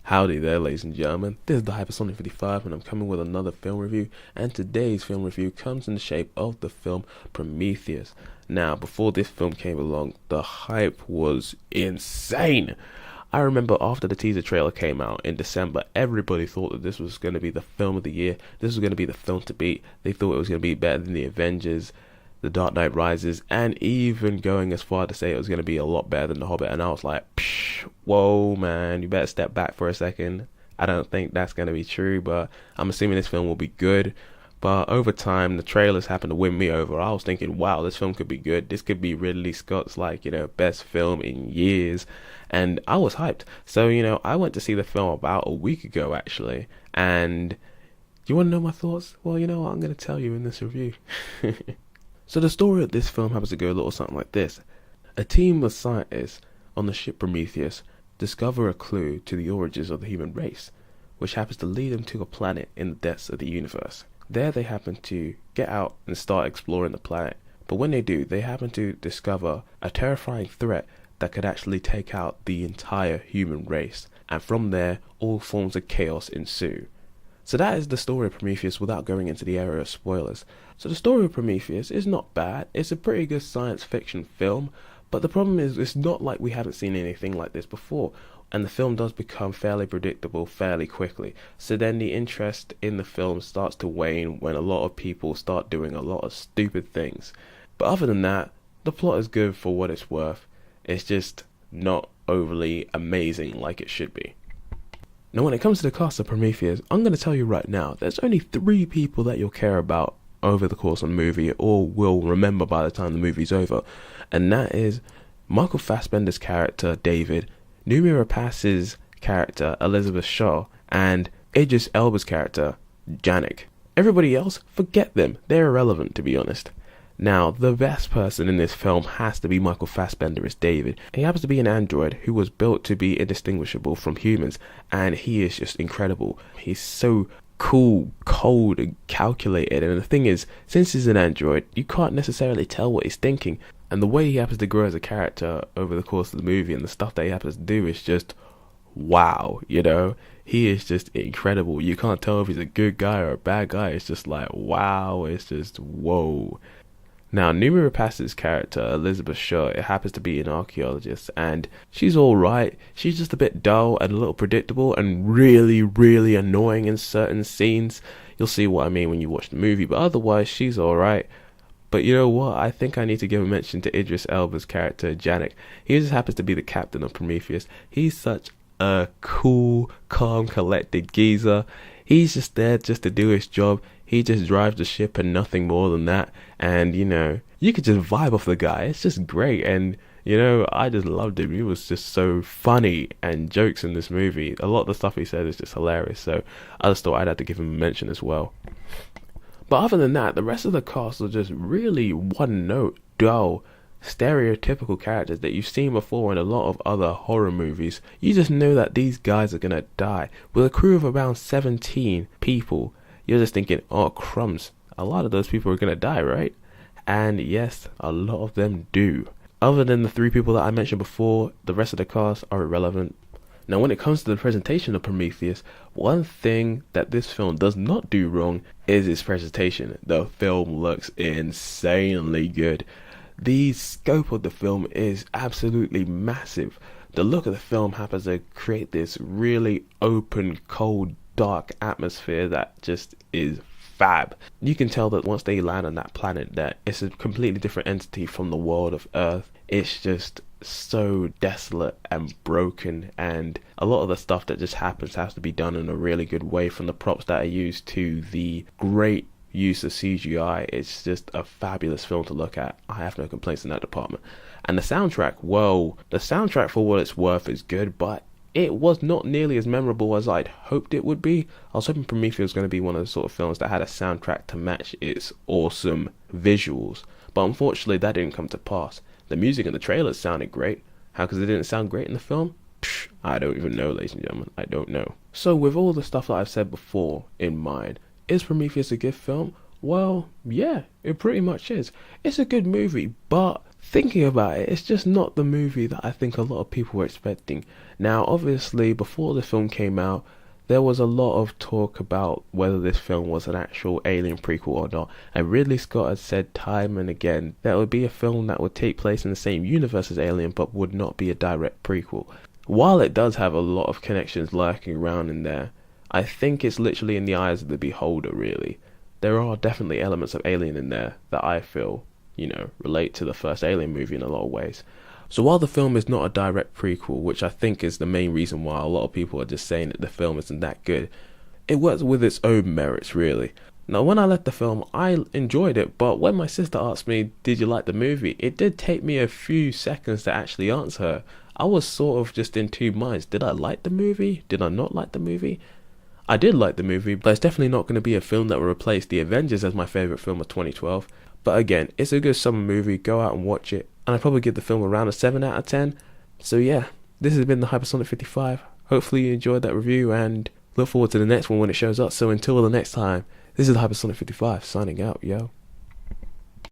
Howdy there, ladies and gentlemen. This is the Hypersonic 55, and I'm coming with another film review. And today's film review comes in the shape of the film Prometheus. Now, before this film came along, the hype was insane. I remember after the teaser trailer came out in December, everybody thought that this was going to be the film of the year. This was going to be the film to beat. They thought it was going to be better than The Avengers, The Dark Knight Rises, and even going as far to say it was going to be a lot better than The Hobbit. And I was like, psh, whoa, man, you better step back for a second. I don't think that's going to be true, but I'm assuming this film will be good. But over time, the trailers happened to win me over. I was thinking, wow, this film could be good. This could be Ridley Scott's, best film in years. And I was hyped. So, I went to see the film about a week ago, actually. And do you want to know my thoughts? Well, I'm going to tell you in this review. So the story of this film happens to go a little something like this. A team of scientists on the ship Prometheus discover a clue to the origins of the human race, which happens to lead them to a planet in the depths of the universe. There they happen to get out and start exploring the planet, but when they do, they happen to discover a terrifying threat that could actually take out the entire human race, and from there, all forms of chaos ensue. So that is the story of Prometheus without going into the area of spoilers. So the story of Prometheus is not bad. It's a pretty good science fiction film, but the problem is it's not like we haven't seen anything like this before, and the film does become fairly predictable fairly quickly. So then the interest in the film starts to wane when a lot of people start doing a lot of stupid things. But other than that, the plot is good for what it's worth. It's just not overly amazing like it should be. Now when it comes to the cast of Prometheus, I'm going to tell you right now, there's only 3 people that you'll care about over the course of the movie, or will remember by the time the movie's over. And that is Michael Fassbender's character, David, Noomi Rapace's character, Elizabeth Shaw, and Idris Elba's character, Janek. Everybody else, forget them. They're irrelevant, to be honest. Now, the best person in this film has to be Michael Fassbender as David. He happens to be an android who was built to be indistinguishable from humans, and he is just incredible. He's so cool, cold, and calculated, and the thing is, since he's an android, you can't necessarily tell what he's thinking, and the way he happens to grow as a character over the course of the movie and the stuff that he happens to do is just wow, he is just incredible. You can't tell if he's a good guy or a bad guy. It's just like wow, it's just whoa. Now, Noomi Rapace's character, Elizabeth Shaw, it happens to be an archaeologist, and she's alright. She's just a bit dull and a little predictable and really, really annoying in certain scenes. You'll see what I mean when you watch the movie, but otherwise, she's alright. But you know what? I think I need to give a mention to Idris Elba's character, Janek. He just happens to be the captain of Prometheus. He's such a cool, calm, collected geezer. He's just there just to do his job. He just drives the ship and nothing more than that. And, you could just vibe off the guy. It's just great. And, I just loved him. He was just so funny and jokes in this movie. A lot of the stuff he said is just hilarious. So I just thought I'd have to give him a mention as well. But other than that, the rest of the cast are just really one-note, dull, stereotypical characters that you've seen before in a lot of other horror movies. You just know that these guys are going to die. With a crew of around 17 people, you're just thinking, oh crumbs, a lot of those people are going to die, right? And yes, a lot of them do. Other than the 3 people that I mentioned before, the rest of the cast are irrelevant. Now when it comes to the presentation of Prometheus, one thing that this film does not do wrong is its presentation. The film looks insanely good. The scope of the film is absolutely massive. The look of the film happens to create this really open, cold, dark atmosphere that just is fab. You can tell that once they land on that planet that it's a completely different entity from the world of Earth. It's just so desolate and broken, and a lot of the stuff that just happens has to be done in a really good way, from the props that are used to the great use of CGI. It's just a fabulous film to look at. I have no complaints in that department. And the soundtrack, well, the soundtrack for what it's worth is good, but it was not nearly as memorable as I'd hoped it would be. I was hoping Prometheus was going to be one of the sort of films that had a soundtrack to match its awesome visuals, but unfortunately that didn't come to pass. The music in the trailers sounded great. How come it didn't sound great in the film? Psh, I don't even know, ladies and gentlemen. I don't know. So with all the stuff that I've said before in mind, is Prometheus a good film? Well, yeah, it pretty much is. It's a good movie, but thinking about it, it's just not the movie that I think a lot of people were expecting. Now, obviously, before the film came out, there was a lot of talk about whether this film was an actual Alien prequel or not, and Ridley Scott has said time and again that it would be a film that would take place in the same universe as Alien but would not be a direct prequel. While it does have a lot of connections lurking around in there, I think it's literally in the eyes of the beholder, really. There are definitely elements of Alien in there that I feel, relate to the first Alien movie in a lot of ways. So while the film is not a direct prequel, which I think is the main reason why a lot of people are just saying that the film isn't that good, it works with its own merits, really. Now, when I left the film, I enjoyed it, but when my sister asked me, did you like the movie? It did take me a few seconds to actually answer her. I was sort of just in two minds. Did I like the movie? Did I not like the movie? I did like the movie, but it's definitely not going to be a film that will replace The Avengers as my favourite film of 2012. But again, it's a good summer movie, go out and watch it. And I'd probably give the film around a 7 out of 10. So yeah, this has been the Hypersonic 55. Hopefully you enjoyed that review and look forward to the next one when it shows up. So until the next time, this is the Hypersonic 55 signing out, yo.